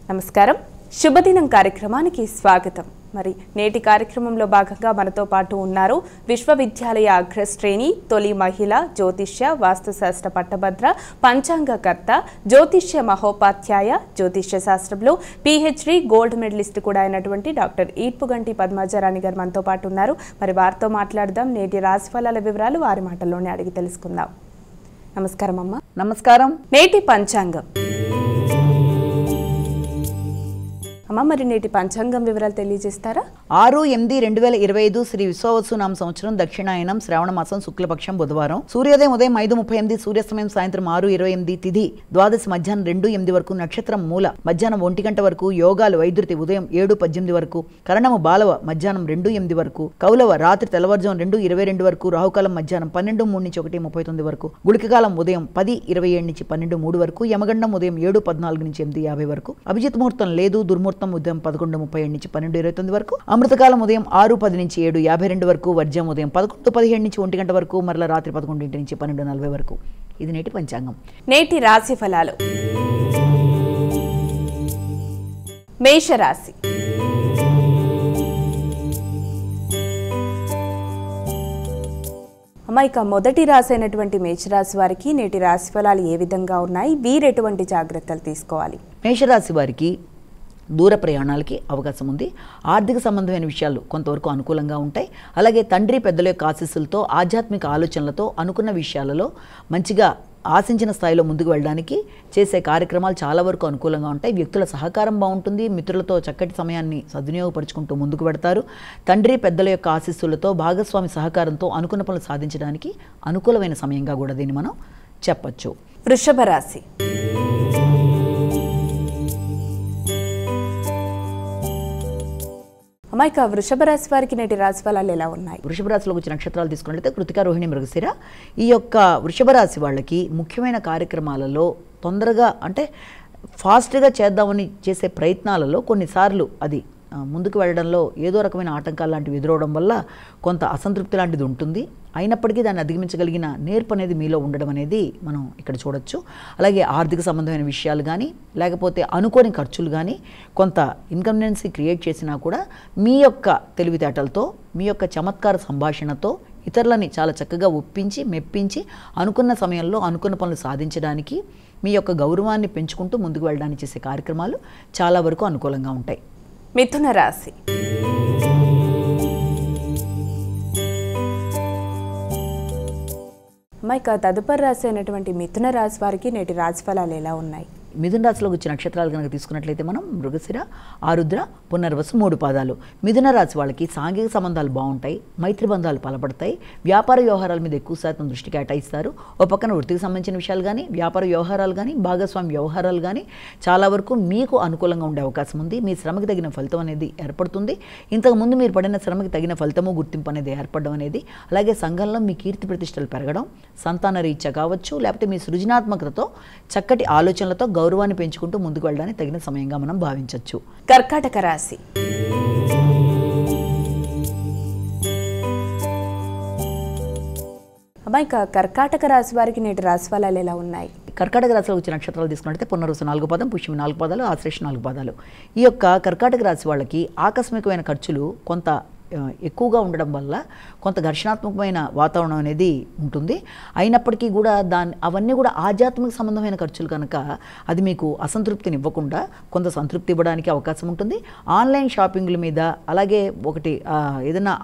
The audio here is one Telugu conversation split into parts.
నమస్కారం, శుభదినం కార్యక్రమానికి స్వాగతం. మరి నేటి కార్యక్రమంలో భాగంగా మనతో పాటు ఉన్నారు విశ్వవిద్యాలయ అగ్రశ్రేణి తొలి మహిళ జ్యోతిష్య వాస్తుశాస్త్ర పట్టభద్ర పంచాంగకర్త జ్యోతిష్య మహోపాధ్యాయ జ్యోతిష్య శాస్త్రంలో పిహెచ్డి గోల్డ్ మెడలిస్ట్ కూడా అయినటువంటి డాక్టర్ ఈడ్పుగంటి పద్మజారాణి గారు మనతో పాటు ఉన్నారు. మరి వారితో మాట్లాడదాం. నేటి రాశిఫలాల వివరాలు వారి మాటల్లోనే అడిగి తెలుసుకుందాం. నమస్కారం అమ్మ. నమస్కారం. నేటి పంచాంగం అమ్మ, మరి నేటి పంచాంగం వివరాలు తెలియజేస్తారా? 6/8/2025 శ్రీ విశ్వావసునామ సంవత్సరం దక్షిణాయనం శ్రావణ మాసం శుక్లపక్షం బుధవారం. సూర్యోదయం ఉదయం 5:38, సూర్యాస్తమయం సాయంత్రం 6:28, తిథి ద్వాదశి మధ్యాహ్నం 2:08 వరకు, నక్షత్రం మూల మధ్యాహ్నం 1 గంట వరకు, యోగాలు వైద్యుతి ఉదయం 7:18 వరకు, కరణము బాలవ మధ్యాహ్నం 2:08 వరకు, కౌలవ రాత్రి తెల్లవారుజాము 2:22 వరకు, రాహుకాలం మధ్యాహ్నం 12:03 నుంచి 1:39 వరకు, గుళికకాలం ఉదయం 10:27 నుంచి 12:03 వరకు, యమగండం ఉదయం 7:14 నుంచి 8:50 వరకు, అభిజిత్ ముహూర్తం లేదు, దుర్ముహూర్తం ఉదయం 11:37 నుంచి 12:29 వరకు, అమృతకాలం ఉదయం 6:10 నుంచి 7:52 వరకు, వర్జ్యం ఉదయం 11:17 నుంచి 1 గంట వరకు, మరల రాత్రి 11 నుంచి 12:40 వరకు. ఇది నేటి పంచాంగం. నేటి రాశి ఫలాలు. మేషరాశి. ఇక మొదటి రాశి అయినటువంటి మేషరాశి వారికి నేటి రాశి ఫలాలు ఏ విధంగా ఉన్నాయి? వీరు ఎటువంటి జాగ్రత్తలు తీసుకోవాలి? మేషరాశి వారికి దూర ప్రయాణాలకి అవకాశం ఉంది. ఆర్థిక సంబంధమైన విషయాలు కొంతవరకు అనుకూలంగా ఉంటాయి. అలాగే తండ్రి పెద్దల యొక్క ఆశీస్సులతో, ఆధ్యాత్మిక ఆలోచనలతో అనుకున్న విషయాలలో మంచిగా ఆశించిన స్థాయిలో ముందుకు వెళ్ళడానికి చేసే కార్యక్రమాలు చాలా వరకు అనుకూలంగా ఉంటాయి. వ్యక్తుల సహకారం బాగుంటుంది. మిత్రులతో చక్కటి సమయాన్ని సద్వినియోగపరుచుకుంటూ ముందుకు పెడతారు. తండ్రి పెద్దల యొక్క ఆశీస్సులతో, భాగస్వామి సహకారంతో అనుకున్న పనులు సాధించడానికి అనుకూలమైన సమయంగా కూడా దీన్ని మనం చెప్పచ్చు. వృషభ రాశి. ఇక వృషభ రాశి వారికి నేటి రాశి ఫలాలు ఎలా ఉన్నాయి? వృషభ రాశిలో వచ్చిన నక్షత్రాలు తీసుకున్నట్లయితే కృతిక, రోహిణి, మృగశిర. ఈ యొక్క వృషభ రాశి వాళ్ళకి ముఖ్యమైన కార్యక్రమాలలో తొందరగా అంటే ఫాస్ట్గా చేద్దామని చేసే ప్రయత్నాలలో కొన్నిసార్లు అది ముందుకు వెళ్ళడంలో ఏదో రకమైన ఆటంకాలు లాంటివి ఎదురవడం వల్ల కొంత అసంతృప్తి లాంటిది ఉంటుంది. అయినప్పటికీ దాన్ని అధిగమించగలిగిన నేర్పు అనేది మీలో ఉండడం అనేది మనం ఇక్కడ చూడొచ్చు. అలాగే ఆర్థిక సంబంధమైన విషయాలు కానీ, లేకపోతే అనుకోని ఖర్చులు కానీ కొంత ఇన్కన్వీనియన్సీ క్రియేట్ చేసినా కూడా మీ యొక్క తెలివితేటలతో, మీ యొక్క చమత్కార సంభాషణతో ఇతరులని చాలా చక్కగా ఒప్పించి, మెప్పించి అనుకున్న సమయంలో అనుకున్న పనులు సాధించడానికి, మీ యొక్క గౌరవాన్ని పెంచుకుంటూ ముందుకు వెళ్ళడానికి చేసే కార్యక్రమాలు చాలా వరకు అనుకూలంగా ఉంటాయి. మిథున రాశి. ఇక తదుపరి రాశి అయినటువంటి మిథున రాశి వారికి నేటి రాశి ఫలాలు ఎలా ఉన్నాయి? మిథున రాశిలో వచ్చే నక్షత్రాలు కనుక తీసుకున్నట్లయితే మనం మృగశిర, ఆరుద్ర, పునర్వసు 3 పాదాలు. మిథున రాశి వాళ్ళకి సాంఘిక సంబంధాలు బాగుంటాయి. మైత్రి బంధాలు బలపడతాయి. వ్యాపార వ్యవహారాల మీద ఎక్కువ శాతం దృష్టి కేటాయిస్తారు. ఓ పక్కన వృత్తికి సంబంధించిన విషయాలు కానీ, వ్యాపార వ్యవహారాలు కానీ, భాగస్వామి వ్యవహారాలు కానీ చాలా వరకు మీకు అనుకూలంగా ఉండే అవకాశం ఉంది. మీ శ్రమకి తగిన ఫలితం అనేది ఏర్పడుతుంది. ఇంతకుముందు మీరు పడిన శ్రమకి తగిన ఫలితము, గుర్తింపు అనేది ఏర్పడడం అనేది, అలాగే సంఘంలో మీ కీర్తి ప్రతిష్టలు పెరగడం, సంతాన రీత్యా కావచ్చు, లేకపోతే మీ సృజనాత్మకతతో, చక్కటి ఆలోచనలతో గౌరవాన్ని పెంచుకుంటూ ముందుకు వెళ్ళడానికి తగిన సమయంగా మనం భావించవచ్చు. కర్కాటక రాశి. ఇక కర్కాటక రాశి వారికి నేటి రాశి ఫలాలు ఎలా ఉన్నాయి? కర్కాటక రాశిలో వచ్చిన నక్షత్రాలు తీసుకున్నట్లయితే పునర్వసు 4 పాదం, పుష్యమి 4 పాదాలు, ఆశ్లేష 4 పాదాలు. ఈ యొక్క కర్కాటక రాశి వాళ్ళకి ఆకస్మికమైన ఖర్చులు కొంత ఎక్కువగా ఉండడం వల్ల కొంత ఘర్షణాత్మకమైన వాతావరణం అనేది ఉంటుంది. అయినప్పటికీ కూడా అవన్నీ కూడా ఆధ్యాత్మిక సంబంధమైన ఖర్చులు కనుక అది మీకు అసంతృప్తిని ఇవ్వకుండా కొంత సంతృప్తి ఇవ్వడానికి అవకాశం ఉంటుంది. ఆన్లైన్ షాపింగ్ల మీద, అలాగే ఒకటి ఏదైనా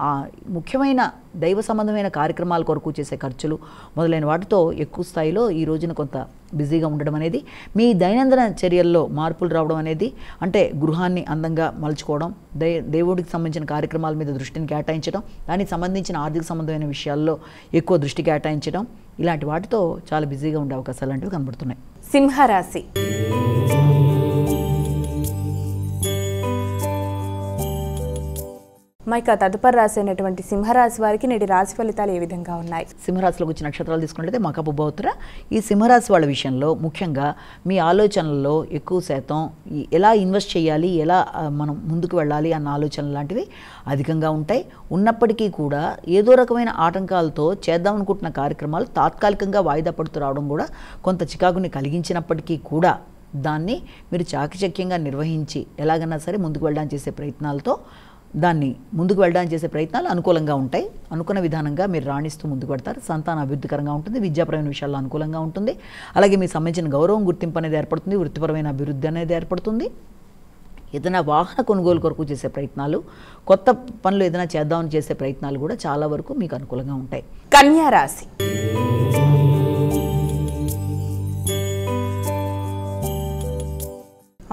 ముఖ్యమైన దైవ సంబంధమైన కార్యక్రమాల కొరకు చేసే ఖర్చులు మొదలైన వాటితో ఎక్కువ స్థాయిలో ఈ రోజున కొంత బిజీగా ఉండడం అనేది, మీ దైనందిన చర్యల్లో మార్పులు రావడం అనేది, అంటే గృహాన్ని అందంగా మలుచుకోవడం, దేవుడికి సంబంధించిన కార్యక్రమాల మీద దృష్టిని కేటాయించడం, దానికి సంబంధించిన ఆర్థిక సంబంధమైన విషయాల్లో ఎక్కువ దృష్టి కేటాయించడం, ఇలాంటి వాటితో చాలా బిజీగా ఉండే అవకాశాలు లాంటివి కనబడుతున్నాయి. సింహరాశి. మైక తదుపరి రాసినటువంటి సింహరాశి వారికి నేటి రాశి ఫలితాలు ఏ విధంగా ఉన్నాయి? సింహరాశిలోకి వచ్చిన నక్షత్రాలు తీసుకున్నట్లయితే మకపు బౌత్ర. ఈ సింహరాశి వాళ్ళ విషయంలో ముఖ్యంగా మీ ఆలోచనలలో ఎక్కువ శాతం ఎలా ఇన్వెస్ట్ చేయాలి, ఎలా మనం ముందుకు వెళ్ళాలి అన్న ఆలోచనలు లాంటివి అధికంగా ఉంటాయి. ఉన్నప్పటికీ కూడా ఏదో రకమైన ఆటంకాలతో చేద్దాం అనుకుంటున్న కార్యక్రమాలు తాత్కాలికంగా వాయిదా పడుతూ రావడం కూడా కొంత చికాకుని కలిగించినప్పటికీ కూడా దాన్ని మీరు చాకచక్యంగా నిర్వహించి ఎలాగన్నా సరే ముందుకు వెళ్ళడానికి చేసే ప్రయత్నాలతో ముందుకు వెళ్ళడానికి చేసే ప్రయత్నాలు అనుకూలంగా ఉంటాయి. అనుకున్న విధానంగా మీరు రాణిస్తూ ముందుకు పెడతారు. సంతాన అభివృద్ధికరంగా ఉంటుంది. విద్యాపరమైన విషయాల్లో అనుకూలంగా ఉంటుంది. అలాగే మీకు సంబంధించిన గౌరవం, గుర్తింపు అనేది ఏర్పడుతుంది. వృత్తిపరమైన అభివృద్ధి అనేది ఏర్పడుతుంది. ఏదైనా వాహన కొనుగోలు కొరకు చేసే ప్రయత్నాలు, కొత్త పనులు ఏదైనా చేద్దామని చేసే ప్రయత్నాలు కూడా చాలా వరకు మీకు అనుకూలంగా ఉంటాయి. కన్యా రాశి.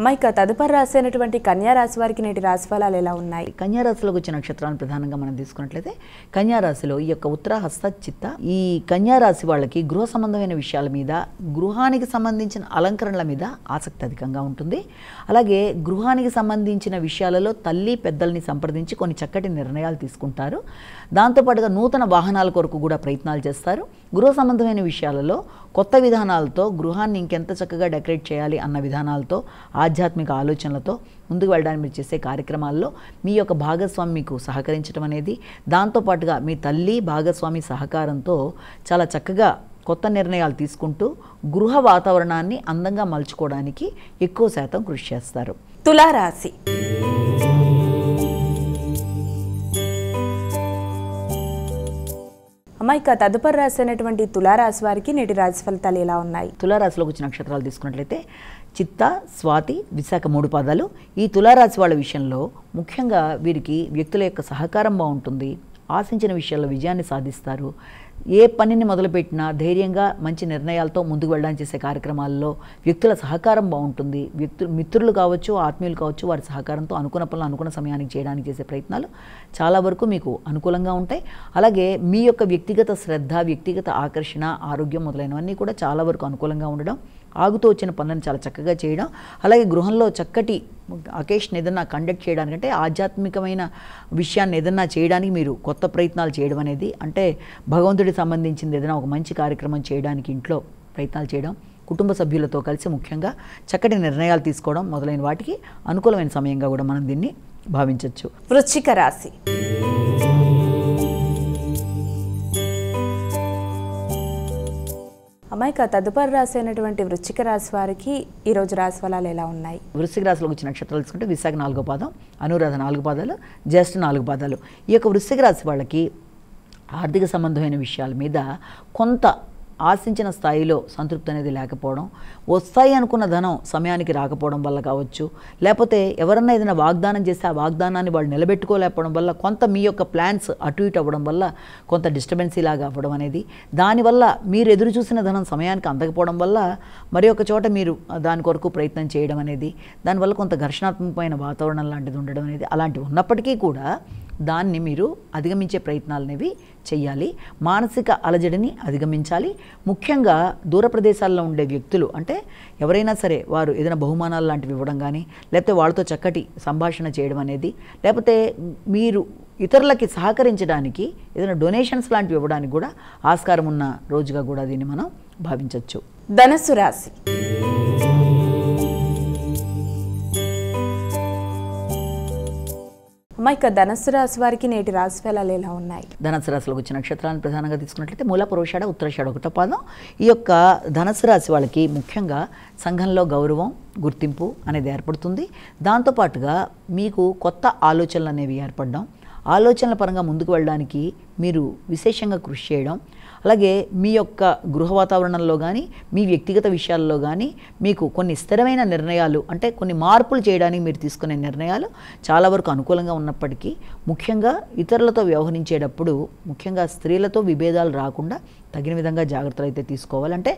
అమ్మాయిక తదుపరి రాసినటువంటి కన్యా రాశి వారికి నేటి రాశి ఫలాలు ఎలా ఉన్నాయి? కన్యా రాశిలోకి వచ్చిన నక్షత్రాలను ప్రధానంగా మనం తీసుకున్నట్లయితే కన్యా రాశిలో ఈ యొక్క ఉత్తర, హస్త, చిత్త ఈ కన్యా రాశి వాళ్ళకి గృహ సంబంధమైన విషయాల మీద, గృహానికి సంబంధించిన అలంకరణల మీద ఆసక్తి అధికంగా ఉంటుంది. అలాగే గృహానికి సంబంధించిన విషయాలలో తల్లి పెద్దల్ని సంప్రదించి కొన్ని చక్కటి నిర్ణయాలు తీసుకుంటారు. దాంతోపాటుగా నూతన వాహనాల కొరకు కూడా ప్రయత్నాలు చేస్తారు. గృహ సంబంధమైన విషయాలలో కొత్త విధానాలతో గృహాన్ని ఇంకెంత చక్కగా డెకరేట్ చేయాలి అన్న విధానాలతో, ఆధ్యాత్మిక ఆలోచనలతో ముందుకు వెళ్ళడానికి మీరు చేసే కార్యక్రమాల్లో మీ యొక్క భాగస్వామి మీకు సహకరించడం అనేది, దాంతోపాటుగా మీ తల్లి భాగస్వామి సహకారంతో చాలా చక్కగా కొత్త నిర్ణయాలు తీసుకుంటూ గృహ వాతావరణాన్ని అందంగా మలుచుకోవడానికి ఎక్కువ శాతం కృషి చేస్తారు. తులారాశి. అమ్మాయిక తదుపరి రాసినటువంటి తులారాశి వారికి నేటి రాశి ఫలితాలు ఎలా ఉన్నాయి? తులారాశిలోకి వచ్చిన నక్షత్రాలు తీసుకున్నట్లయితే చిత్త, స్వాతి, విశాఖ 3 పాదాలు. ఈ తులారాశి వాళ్ళ విషయంలో ముఖ్యంగా వీరికి వ్యక్తుల యొక్క సహకారం బాగుంటుంది. ఆశించిన విషయాల్లో విజయాన్ని సాధిస్తారు. ఏ పనిని మొదలుపెట్టినా ధైర్యంగా మంచి నిర్ణయాలతో ముందుకు వెళ్ళడానికి చేసే కార్యక్రమాల్లో వ్యక్తుల సహకారం బాగుంటుంది. మిత్రులు కావచ్చు, ఆత్మీయులు కావచ్చు, వారి సహకారంతో అనుకున్న పనులు అనుకున్న సమయానికి చేయడానికి చేసే ప్రయత్నాలు చాలా వరకు మీకు అనుకూలంగా ఉంటాయి. అలాగే మీ యొక్క వ్యక్తిగత శ్రద్ధ, వ్యక్తిగత ఆకర్షణ, ఆరోగ్యం మొదలైనవన్నీ కూడా చాలా వరకు అనుకూలంగా ఉండడం, ఆగుతూ వచ్చిన పనులను చాలా చక్కగా చేయడం, అలాగే గృహంలో చక్కటి అకేషన్ ఏదన్నా కండక్ట్ చేయడానికంటే ఆధ్యాత్మికమైన విషయాన్ని ఏదన్నా చేయడానికి మీరు కొత్త ప్రయత్నాలు చేయడం అనేది, అంటే భగవంతుడికి సంబంధించింది ఏదైనా ఒక మంచి కార్యక్రమం చేయడానికి ఇంట్లో ప్రయత్నాలు చేయడం, కుటుంబ సభ్యులతో కలిసి ముఖ్యంగా చక్కటి నిర్ణయాలు తీసుకోవడం మొదలైన వాటికి అనుకూలమైన సమయంగా కూడా మనం దీన్ని భావించవచ్చు. వృశ్చిక రాశి. అమ్మాయిక తదుపరి రాసినటువంటి వృశ్చిక రాశి వారికి ఈరోజు రాశి ఫలాలు ఎలా ఉన్నాయి? వృశ్చిక రాశిలోకి వచ్చిన నక్షత్రాలు తీసుకుంటే విశాఖ 4వ పాదం, అనురాధ 4 పాదాలు, జ్యేష్ఠ 4 పాదాలు. ఈ యొక్క వృశ్చిక రాశి వాళ్ళకి ఆర్థిక సంబంధమైన విషయాల మీద కొంత ఆశించిన స్థాయిలో సంతృప్తి అనేది లేకపోవడం, వస్తాయి అనుకున్న ధనం సమయానికి రాకపోవడం వల్ల కావచ్చు, లేకపోతే ఎవరన్నా ఏదైనా వాగ్దానం చేస్తే ఆ వాగ్దానాన్ని వాళ్ళు నిలబెట్టుకోలేకపోవడం వల్ల, కొంత మీ యొక్క ప్లాన్స్ అటు ఇటు అవ్వడం వల్ల కొంత డిస్టర్బెన్సీ లాగా అవ్వడం అనేది, దానివల్ల మీరు ఎదురు చూసిన ధనం సమయానికి అందకపోవడం వల్ల మరి ఒక చోట మీరు దాని కొరకు ప్రయత్నం చేయడం అనేది, దానివల్ల కొంత ఘర్షణాత్మకమైన వాతావరణం లాంటిది ఉండడం అనేది, అలాంటివి ఉన్నప్పటికీ కూడా దాన్ని మీరు అధిగమించే ప్రయత్నాలు అనేవి చేయాలి. మానసిక అలజడిని అధిగమించాలి. ముఖ్యంగా దూర ప్రదేశాల్లో ఉండే వ్యక్తులు, అంటే ఎవరైనా సరే వారు ఏదైనా బహుమానాలు లాంటివి ఇవ్వడం కానీ, లేకపోతే వాళ్ళతో చక్కటి సంభాషణ చేయడం అనేది, లేకపోతే మీరు ఇతరులకి సహకరించడానికి ఏదైనా డొనేషన్స్ లాంటివి ఇవ్వడానికి కూడా ఆస్కారం ఉన్న రోజుగా కూడా దీన్ని మనం భావించవచ్చు. ధనుస్సు రాశి. అమ్మాయిక ధనుస్సు రాశి వారికి నేటి రాశి ఫలాలు ఎలా ఉన్నాయి? ధనుస్సు రాశిలోకి వచ్చిన నక్షత్రాలను ప్రధానంగా తీసుకున్నట్లయితే మూల, పురోషాఢ, ఉత్తరాషాఢ 1వ పాదం. ఈ యొక్క ధనుస్సు రాశి వాళ్ళకి ముఖ్యంగా సంఘంలో గౌరవం, గుర్తింపు అనేది ఏర్పడుతుంది. దాంతోపాటుగా మీకు కొత్త ఆలోచనలు అనేవి ఏర్పడడం, ఆలోచనల పరంగా ముందుకు వెళ్ళడానికి మీరు విశేషంగా కృషి చేయడం, అలాగే మీ యొక్క గృహ వాతావరణంలో కానీ, మీ వ్యక్తిగత విషయాల్లో కానీ మీకు కొన్ని స్థిరమైన నిర్ణయాలు, అంటే కొన్ని మార్పులు చేయడానికి మీరు తీసుకునే నిర్ణయాలు చాలా వరకు అనుకూలంగా ఉన్నప్పటికీ, ముఖ్యంగా ఇతరులతో వ్యవహరించేటప్పుడు ముఖ్యంగా స్త్రీలతో విభేదాలు రాకుండా తగిన విధంగా జాగ్రత్తలు అయితే తీసుకోవాలంటే,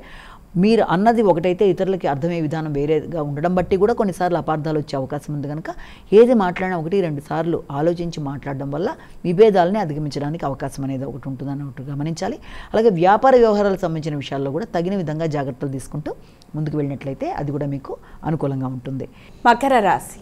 మీరు అన్నది ఒకటైతే ఇతరులకి అర్థమయ్యే విధానం వేరేగా ఉండడం బట్టి కూడా కొన్నిసార్లు అపార్థాలు వచ్చే అవకాశం ఉంది కనుక ఏది మాట్లాడినా 1-2 సార్లు ఆలోచించి మాట్లాడడం వల్ల విభేదాలని అధిగమించడానికి అవకాశం అనేది ఒకటి ఉంటుందని ఒకటి గమనించాలి. అలాగే వ్యాపార వ్యవహారాలకు సంబంధించిన విషయాల్లో కూడా తగిన విధంగా జాగ్రత్తలు తీసుకుంటూ ముందుకు వెళ్ళినట్లయితే అది కూడా మీకు అనుకూలంగా ఉంటుంది. మకర రాశి.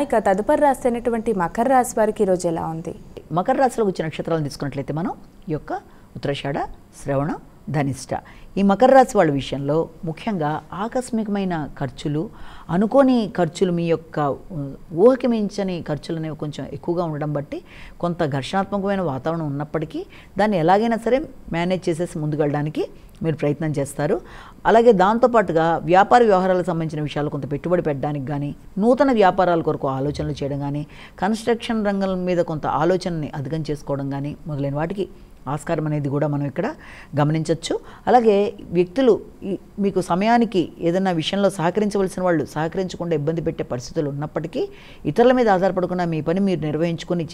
ఇక తదుపరి రాశి అయినటువంటి మకర రాశి వారికి ఈరోజు ఎలా ఉంది? మకర రాశిలో వచ్చిన నక్షత్రాలను తీసుకున్నట్లయితే మనం ఈ యొక్క ఉత్తరాషాఢ, శ్రవణ, ధనిష్ట ఈ మకర రాశి వాళ్ళ విషయంలో ముఖ్యంగా ఆకస్మికమైన ఖర్చులు, అనుకోని ఖర్చులు, మీ యొక్క ఊహకి మించని ఖర్చులు అనేవి కొంచెం ఎక్కువగా ఉండడం బట్టి కొంత ఘర్షణాత్మకమైన వాతావరణం ఉన్నప్పటికీ దాన్ని ఎలాగైనా సరే మేనేజ్ చేసేసి ముందుకు వెళ్ళడానికి మీరు ప్రయత్నం చేస్తారు. అలాగే దాంతోపాటుగా వ్యాపార వ్యవహారాలకు సంబంధించిన విషయాలు కొంత పెట్టుబడి పెట్టడానికి కానీ, నూతన వ్యాపారాల కొరకు ఆలోచనలు చేయడం కానీ, కన్స్ట్రక్షన్ రంగం మీద కొంత ఆలోచనని అధికం చేసుకోవడం కానీ మొదలైన వాటికి ఆస్కారం అనేది కూడా మనం ఇక్కడ గమనించవచ్చు. అలాగే వ్యక్తులు మీకు సమయానికి ఏదైనా విషయంలో సహకరించవలసిన వాళ్ళు సహకరించకుండా ఇబ్బంది పెట్టే పరిస్థితులు ఉన్నప్పటికీ ఇతరుల మీద ఆధారపడకుండా మీ పని మీరు నిర్వహించుకొని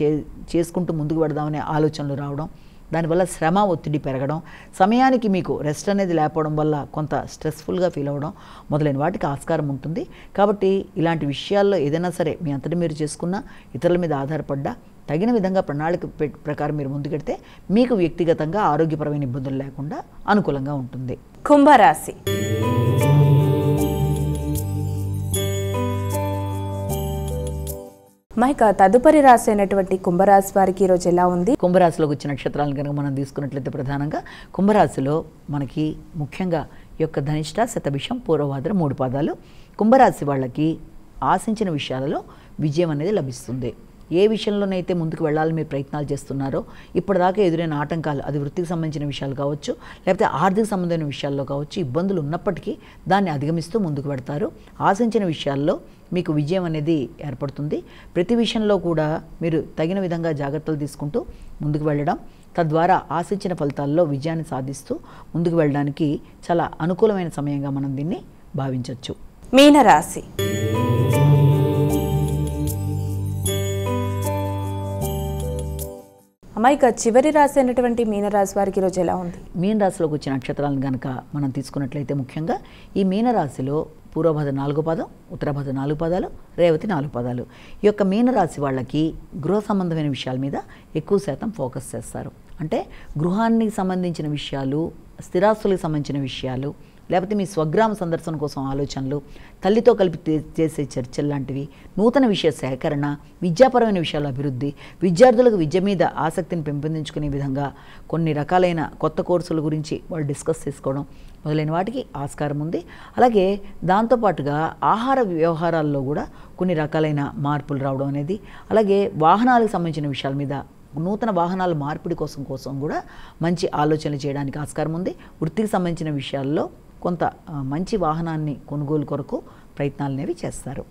చేసుకుంటూ ముందుకు పెడదామనే ఆలోచనలు రావడం, దానివల్ల శ్రమ, ఒత్తిడి పెరగడం, సమయానికి మీకు రెస్ట్ అనేది లేకపోవడం వల్ల కొంత స్ట్రెస్ఫుల్గా ఫీల్ అవ్వడం మొదలైన వాటికి ఆస్కారం ఉంటుంది. కాబట్టి ఇలాంటి విషయాల్లో ఏదైనా సరే మీ అంతటి మీరు చేసుకున్నా, ఇతరుల మీద ఆధారపడ్డా తగిన విధంగా ప్రణాళిక ప్రకారం మీరు ముందుకెడితే మీకు వ్యక్తిగతంగా ఆరోగ్యపరమైన ఇబ్బందులు లేకుండా అనుకూలంగా ఉంటుంది. కుంభరాశి. ఇక తదుపరి రాశి అయినటువంటి కుంభరాశి వారికి ఈరోజు ఎలా ఉంది? కుంభరాశిలోకి వచ్చిన నక్షత్రాలను కనుక మనం తీసుకున్నట్లయితే ప్రధానంగా కుంభరాశిలో మనకి ముఖ్యంగా ఈ యొక్క ధనిష్ట, శతభిషం, పూర్వభాద్ర 3 పాదాలు. కుంభరాశి వాళ్ళకి ఆశించిన విషయాలలో విజయం అనేది లభిస్తుంది. ఏ విషయంలోనైతే ముందుకు వెళ్ళాలని మీరు ప్రయత్నాలు చేస్తున్నారో, ఇప్పటిదాకా ఎదురైన ఆటంకాలు, అది వృత్తికి సంబంధించిన విషయాలు కావచ్చు, లేకపోతే ఆర్థిక సంబంధమైన విషయాల్లో కావచ్చు, ఇబ్బందులు ఉన్నప్పటికీ దాన్ని అధిగమిస్తూ ముందుకు పెడతారు. ఆశించిన విషయాల్లో మీకు విజయం అనేది ఏర్పడుతుంది. ప్రతి విషయంలో కూడా మీరు తగిన విధంగా జాగ్రత్తలు తీసుకుంటూ ముందుకు వెళ్ళడం, తద్వారా ఆశించిన ఫలితాల్లో విజయాన్ని సాధిస్తూ ముందుకు వెళ్ళడానికి చాలా అనుకూలమైన సమయంగా మనం దీన్ని భావించవచ్చు. మీనరాశి. ఇక చివరి రాశి అయినటువంటి మీనరాశి వారికి ఈరోజు ఎలా ఉంది? మీనరాశిలోకి వచ్చిన నక్షత్రాలను కనుక మనం తీసుకున్నట్లయితే ముఖ్యంగా ఈ మీనరాశిలో పూర్వభాద్ర 4 పాదం, ఉత్తరభాద్ర 4 పాదాలు, రేవతి 4 పాదాలు. ఈ యొక్క మీనరాశి వాళ్ళకి గృహ సంబంధమైన విషయాల మీద ఎక్కువ శాతం ఫోకస్ చేస్తారు. అంటే గృహానికి సంబంధించిన విషయాలు, స్థిరాస్తులకు సంబంధించిన విషయాలు, లేకపోతే మీ స్వగ్రామ సందర్శన కోసం ఆలోచనలు, తల్లితో కలిపి చేసే చర్చలు లాంటివి, నూతన విషయ సేకరణ, విద్యాపరమైన విషయాల అభివృద్ధి, విద్యార్థులకు విద్య మీద ఆసక్తిని పెంపొందించుకునే విధంగా కొన్ని రకాలైన కొత్త కోర్సుల గురించి వాళ్ళు డిస్కస్ చేసుకోవడం మొదలైన వాటికి ఆస్కారం ఉంది. అలాగే దాంతోపాటుగా ఆహార వ్యవహారాల్లో కూడా కొన్ని రకాలైన మార్పులు రావడం అనేది, అలాగే వాహనాలకు సంబంధించిన విషయాల మీద, నూతన వాహనాల మార్పిడి కోసం కూడా మంచి ఆలోచనలు చేయడానికి ఆస్కారం ఉంది. వృత్తికి సంబంధించిన విషయాల్లో కొంత మంచి వాహనాన్ని కొనుగోలు కొరకు ప్రయత్నాలు అనేవి చేస్తారు.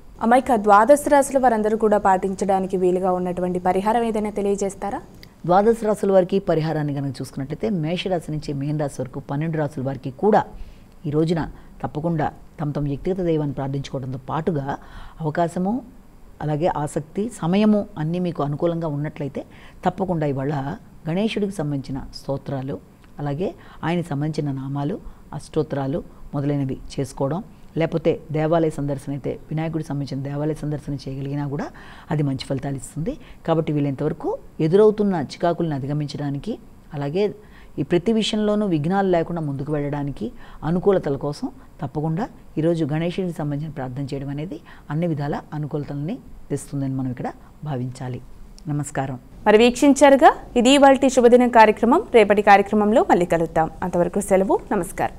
ఇక ద్వాదశ రాశుల వారందరూ కూడా పాటించడానికి వీలుగా ఉన్నటువంటి పరిహారం ఏదైనా తెలియజేస్తారా? ద్వాదశ రాశుల వారికి పరిహారాన్ని కనుక చూసుకున్నట్లయితే మేషరాశి నుంచి మీన రాశి వరకు 12 రాశుల వారికి కూడా ఈ రోజున తప్పకుండా తమ వ్యక్తిగత దైవాన్ని ప్రార్థించుకోవడంతో పాటుగా అవకాశము, అలాగే ఆసక్తి, సమయము అన్నీ మీకు అనుకూలంగా ఉన్నట్లయితే తప్పకుండా ఇవాళ గణేశుడికి సంబంధించిన స్తోత్రాలు, అలాగే ఆయనకి సంబంధించిన నామాలు, అష్టోత్తరాలు మొదలైనవి చేసుకోవడం, లేకపోతే దేవాలయ సందర్శన అయితే వినాయకుడికి సంబంధించిన దేవాలయ సందర్శన చేయగలిగినా కూడా అది మంచి ఫలితాలు ఇస్తుంది. కాబట్టి వీలైనంతవరకు ఎదురవుతున్న చికాకులను అధిగమించడానికి, అలాగే ఈ ప్రతి విషయంలోనూ విఘ్నాలు లేకుండా ముందుకు వెళ్ళడానికి, అనుకూలతల కోసం తప్పకుండా ఈరోజు గణేశుడికి సంబంధించిన ప్రార్థన చేయడం అనేది అన్ని విధాల అనుకూలతల్ని తెస్తుందని మనం ఇక్కడ భావించాలి. నమస్కారం. మరి వీక్షించారుగా, ఇది ఇవాల్టి శుభదినం కార్యక్రమం. రేపటి కార్యక్రమంలో మళ్ళీ కలుద్దాం. అంతవరకు సెలవు. నమస్కారం.